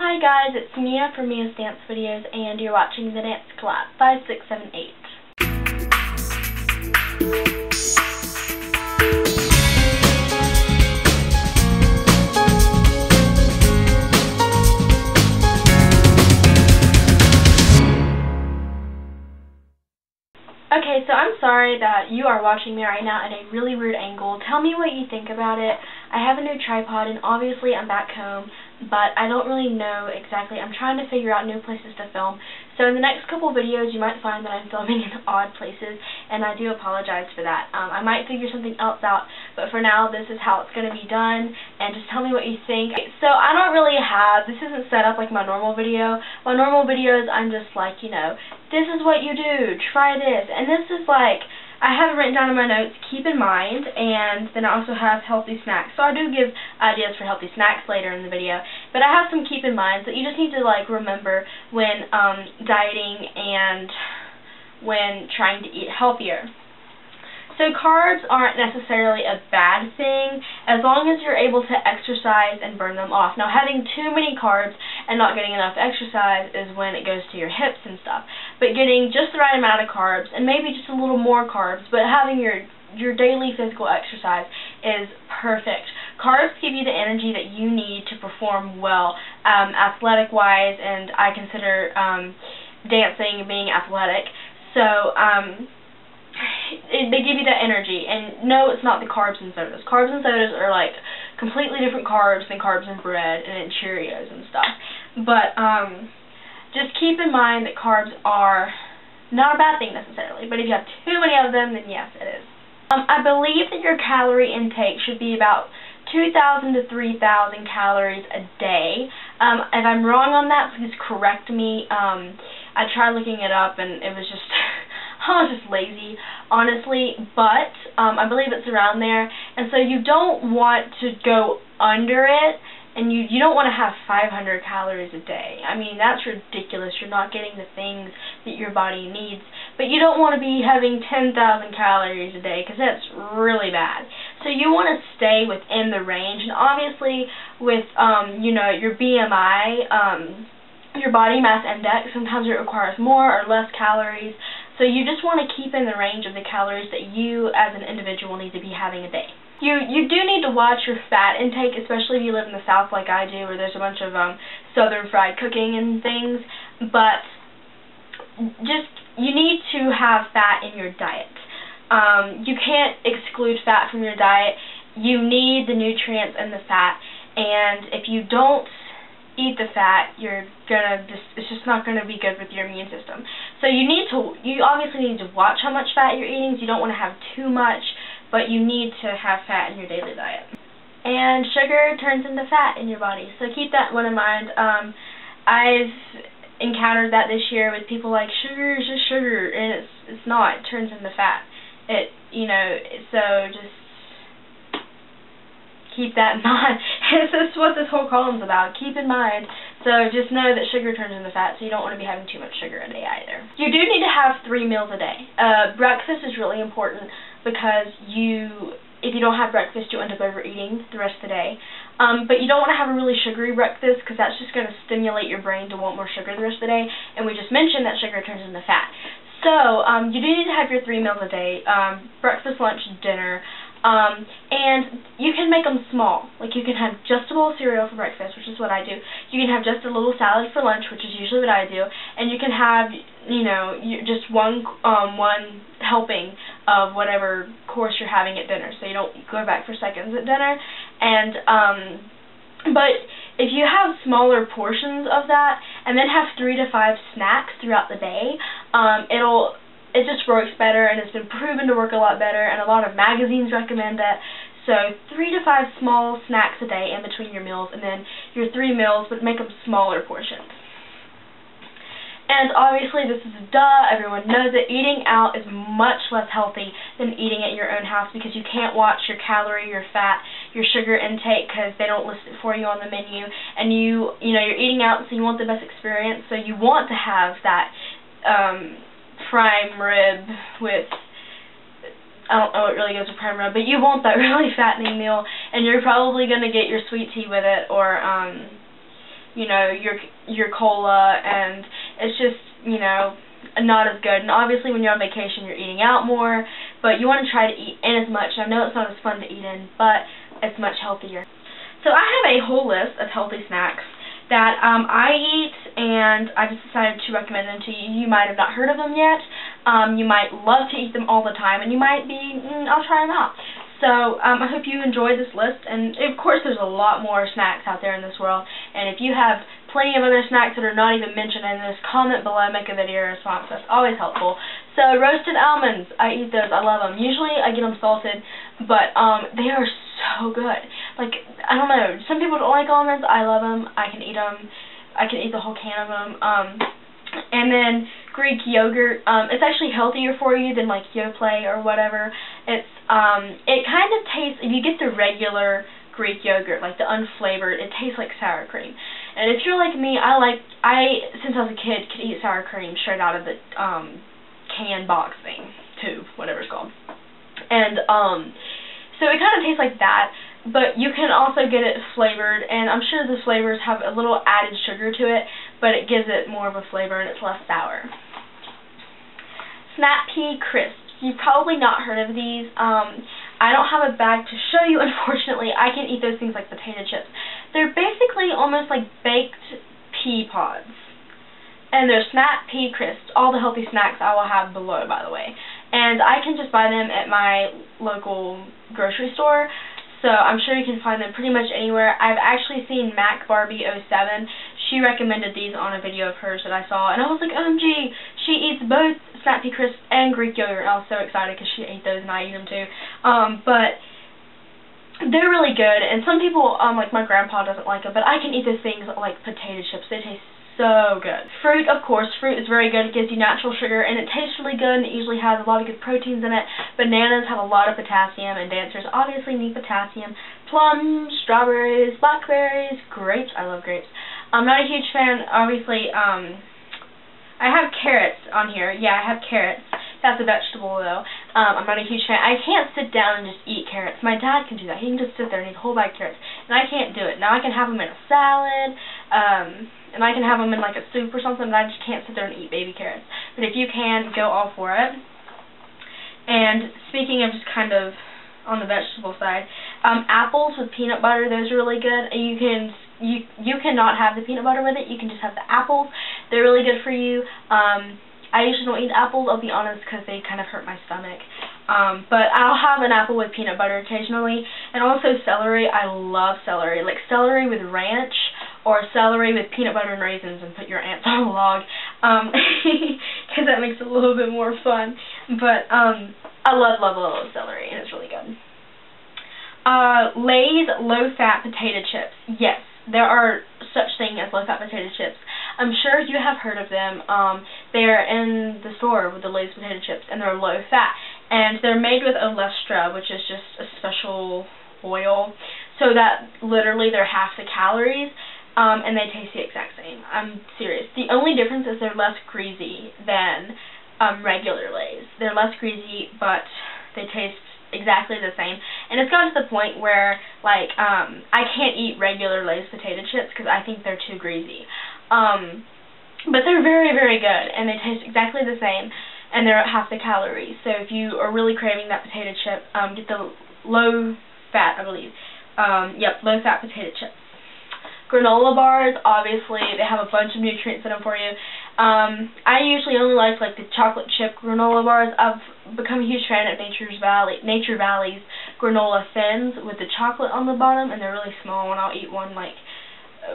Hi guys, it's Mia from MiasDanceVideos, and you're watching the dance collab 5, 6, 7, 8. Okay, so I'm sorry that you are watching me right now at a really weird angle. Tell me what you think about it. I have a new tripod, and obviously I'm back home, but I don't really know exactly. I'm trying to figure out new places to film. So in the next couple videos, you might find that I'm filming in odd places, and I do apologize for that. I might figure something else out, but for now, this is how it's going to be done, and just tell me what you think. So I don't really have, this isn't set up like my normal video. My normal videos, I'm just like, you know, this is what you do, try this, and this is like, I have it written down in my notes, keep in mind, and then I also have healthy snacks. So I do give ideas for healthy snacks later in the video, but I have some keep in minds that you just need to like remember when dieting and when trying to eat healthier. So carbs aren't necessarily a bad thing as long as you're able to exercise and burn them off. Now, having too many carbs and not getting enough exercise is when it goes to your hips and stuff. But getting just the right amount of carbs and maybe just a little more carbs, but having your daily physical exercise is perfect. Carbs give you the energy that you need to perform well, athletic-wise, and I consider dancing being athletic. So, they give you that energy, and no, it's not the carbs and sodas. Carbs and sodas are like completely different carbs than carbs in bread and in Cheerios and stuff. But just keep in mind that carbs are not a bad thing necessarily, but if you have too many of them, then yes, it is. I believe that your calorie intake should be about 2,000 to 3,000 calories a day. If I'm wrong on that, please correct me. I tried looking it up, and it was just I was just lazy, honestly, but I believe it's around there, and so you don't want to go under it, and you don't want to have 500 calories a day. I mean, that's ridiculous. You're not getting the things that your body needs, but you don't want to be having 10,000 calories a day, because that's really bad. So you want to stay within the range, and obviously with, you know, your BMI, your body mass index, sometimes it requires more or less calories. So you just want to keep in the range of the calories that you as an individual need to be having a day. You do need to watch your fat intake, especially if you live in the South like I do, where there's a bunch of southern fried cooking and things. But you need to have fat in your diet. You can't exclude fat from your diet. You need the nutrients in the fat, and if you don't eat the fat, it's just not gonna be good with your immune system. So you obviously need to watch how much fat you're eating. So you don't want to have too much, but you need to have fat in your daily diet. And sugar turns into fat in your body, so keep that one in mind. I've encountered that this year with people like, sugar is just sugar, and it's not. It turns into fat. So just keep that in mind. This is what this whole column's about. Keep in mind. So just know that sugar turns into fat, so you don't want to be having too much sugar a day either. You do need to have 3 meals a day. Breakfast is really important because if you don't have breakfast, you'll end up overeating the rest of the day. But you don't want to have a really sugary breakfast because that's just going to stimulate your brain to want more sugar the rest of the day. And we just mentioned that sugar turns into fat. So you do need to have your 3 meals a day, breakfast, lunch, dinner. And you can make them small. Like, you can have just a bowl of cereal for breakfast, which is what I do. You can have just a little salad for lunch, which is usually what I do. And you can have, just one helping of whatever course you're having at dinner, so you don't go back for seconds at dinner. And but if you have smaller portions of that, and then have 3 to 5 snacks throughout the day, it just works better, and it's been proven to work a lot better, and a lot of magazines recommend it. So 3 to 5 small snacks a day in between your meals, and then your 3 meals, but make them smaller portions. And obviously, this is a duh. Everyone knows that eating out is much less healthy than eating at your own house, because you can't watch your calorie, your fat, your sugar intake, because they don't list it for you on the menu. And you're eating out, so you want the best experience. So you want to have that prime rib with, I don't know what really goes with prime rib, but you want that really fattening meal, and you're probably going to get your sweet tea with it, or you know, your cola, and it's just, you know, not as good. And obviously when you're on vacation you're eating out more, but you want to try to eat in as much. I know it's not as fun to eat in, but it's much healthier. So I have a whole list of healthy snacks that I eat, and I just decided to recommend them to you. You might have not heard of them yet. You might love to eat them all the time, and you might be, I'll try them out. So I hope you enjoy this list, and of course there's a lot more snacks out there in this world, and if you have plenty of other snacks that are not even mentioned in this, comment below, make a video response. That's always helpful. So roasted almonds, I eat those, I love them. Usually I get them salted, but they are so good. Like, I don't know, some people don't like almonds, I love them, I can eat them, I can eat the whole can of them. And then Greek yogurt, it's actually healthier for you than like Yoplait or whatever. It kind of tastes, if you get the regular Greek yogurt, like the unflavored, it tastes like sour cream. And if you're like me, since I was a kid, could eat sour cream straight out of the can box thing, tube, whatever it's called. And so it kind of tastes like that, but you can also get it flavored, and I'm sure the flavors have a little added sugar to it, but it gives it more of a flavor and it's less sour. Snapea Crips. You've probably not heard of these. I don't have a bag to show you, unfortunately. I can eat those things like potato chips. They're basically almost like baked pea pods. And they're Snapea Crips. All the healthy snacks I will have below, by the way. And I can just buy them at my local grocery store. So I'm sure you can find them pretty much anywhere. I've actually seen Mac Barbie 07. She recommended these on a video of hers that I saw, and I was like, OMG, she eats both Snapea Crips and Greek yogurt. I was so excited because she ate those and I eat them too. But they're really good, and some people, like my grandpa doesn't like them, but I can eat those things like potato chips. They taste so good. Fruit, of course. Fruit is very good. It gives you natural sugar, and it tastes really good, and it usually has a lot of good proteins in it. Bananas have a lot of potassium, and dancers obviously need potassium. Plums, strawberries, blackberries, grapes. I love grapes. I'm not a huge fan, obviously. I have carrots on here. Yeah, I have carrots. That's a vegetable, though. I'm not a huge fan. I can't sit down and just eat carrots. My dad can do that. He can just sit there and eat a whole bag of carrots, and I can't do it. Now I can have them in a salad, and I can have them in like a soup or something, but I just can't sit there and eat baby carrots. But if you can, go all for it. And speaking of just kind of on the vegetable side, apples with peanut butter, those are really good. You cannot have the peanut butter with it. You can just have the apples. They're really good for you. I usually don't eat apples, I'll be honest, because they kind of hurt my stomach. But I'll have an apple with peanut butter occasionally. And also celery. I love celery. Like celery with ranch, or celery with peanut butter and raisins, and put your ants on a log. Because that makes it a little bit more fun. But I love celery, and it's really good. Lay's low-fat potato chips. Yes, there are such thing as low-fat potato chips. I'm sure you have heard of them. They're in the store with the Lay's potato chips, and they're low-fat. And they're made with Olestra, which is just a special oil, so that literally they're half the calories, and they taste the exact same. I'm serious. The only difference is they're less greasy than regular Lay's. They're less greasy, but they taste exactly the same. And it's gotten to the point where, like, I can't eat regular Lay's potato chips because I think they're too greasy. But they're very, very good, and they taste exactly the same, and they're at half the calories. So if you are really craving that potato chip, get the low-fat, I believe. Yep, low-fat potato chips. Granola bars, obviously, they have a bunch of nutrients in them for you. I usually only like the chocolate chip granola bars. I've become a huge fan of Nature Valley's granola thins with the chocolate on the bottom, and they're really small, and I'll eat one like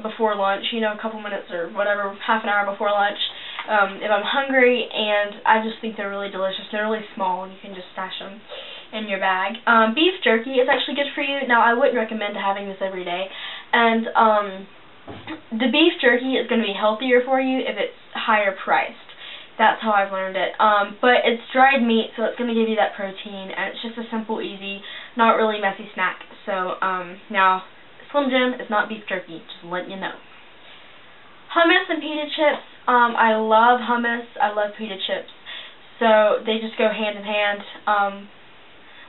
before lunch, you know, a couple minutes or whatever, half an hour before lunch, if I'm hungry, and I just think they're really delicious. They're really small, and you can just stash them in your bag. Beef jerky is actually good for you. Now, I wouldn't recommend having this every day, and the beef jerky is going to be healthier for you if it's higher priced. That's how I've learned it. But it's dried meat, so it's going to give you that protein, and it's just a simple, easy, not really messy snack. So, now, Slim Jim is not beef jerky, just letting you know. Hummus and pita chips. I love hummus. I love pita chips. So they just go hand in hand.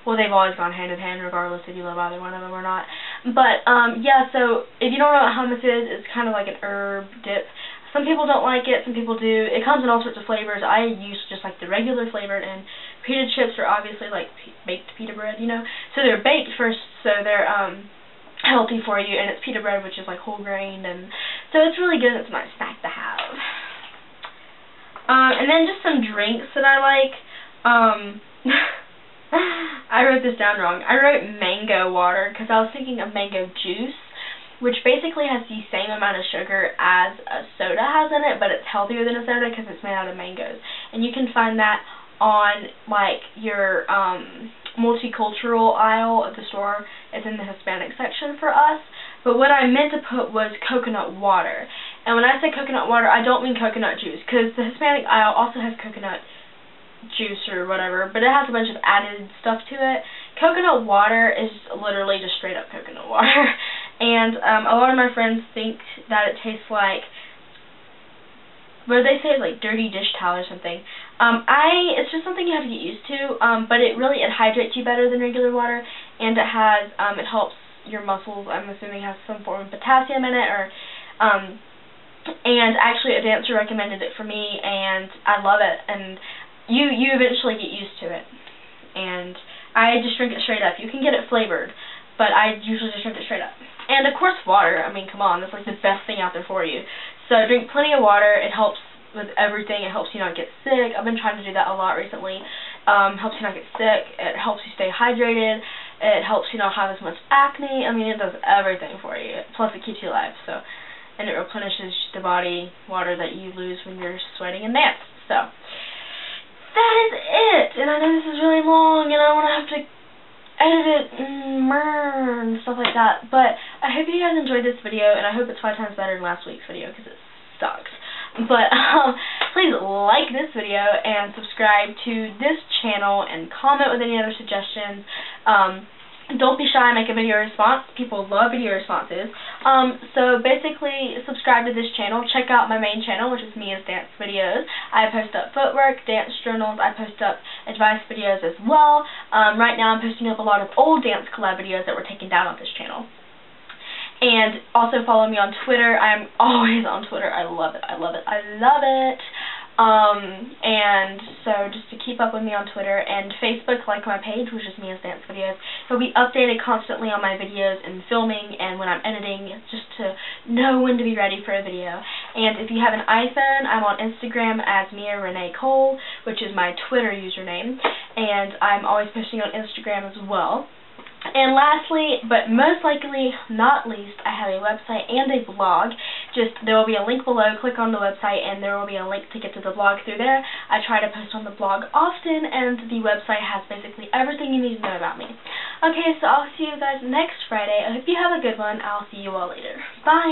Well, they've always gone hand in hand, regardless if you love either one of them or not. But, yeah, so if you don't know what hummus is, it's kind of like an herb dip. Some people don't like it, some people do. It comes in all sorts of flavors. I use just like the regular flavor, and pita chips are obviously like baked pita bread, you know. So they're baked first, so they're healthy for you, and it's pita bread, which is like whole grain, and so it's really good. It's a nice snack to have. And then just some drinks that I like. I wrote this down wrong. I wrote mango water because I was thinking of mango juice, which basically has the same amount of sugar as a soda has in it, but it's healthier than a soda because it's made out of mangoes. And you can find that on, like, your multicultural aisle at the store. It's in the Hispanic section for us. But what I meant to put was coconut water. And when I say coconut water, I don't mean coconut juice, because the Hispanic aisle also has coconut juice or whatever, but it has a bunch of added stuff to it. Coconut water is literally just straight up coconut water. And a lot of my friends think that it tastes like, what do they say, like dirty dish towel or something. It's just something you have to get used to, but it hydrates you better than regular water, and it helps your muscles. I'm assuming it has some form of potassium in it, and actually a dancer recommended it for me, and I love it, and you eventually get used to it. And I just drink it straight up. You can get it flavored, but I usually just drink it straight up. And of course water, I mean, come on, that's like the best thing out there for you. So drink plenty of water. It helps with everything. It helps you not get sick. I've been trying to do that a lot recently. Helps you not get sick. It helps you stay hydrated. It helps you not have as much acne. I mean, it does everything for you. Plus it keeps you alive. So, and it replenishes the body water that you lose when you're sweating and dance. So that is it. And I know this is really long, and I don't want to have to edit it and stuff like that. But I hope you guys enjoyed this video, and I hope it's 5 times better than last week's video, because it sucks. But please like this video and subscribe to this channel and comment with any other suggestions. Don't be shy, make a video response. People love video responses. So basically, subscribe to this channel. Check out my main channel, which is MiasDanceVideos. I post up footwork, dance journals. I post up advice videos as well. Right now I'm posting up a lot of old dance collab videos that were taken down on this channel. And also follow me on Twitter. I'm always on Twitter. I love it. I love it. I love it. And so just to keep up with me on Twitter, and Facebook, like my page, which is MiasDanceVideos. It'll be updated constantly on my videos and filming and when I'm editing, just to know when to be ready for a video. And if you have an iPhone, I'm on Instagram as Mia Renee Cole, which is my Twitter username. And I'm always posting on Instagram as well. And lastly, but most likely not least, I have a website and a blog. There will be a link below. Click on the website and there will be a link to get to the blog through there. I try to post on the blog often, and the website has basically everything you need to know about me. Okay, so I'll see you guys next Friday. I hope you have a good one. I'll see you all later. Bye!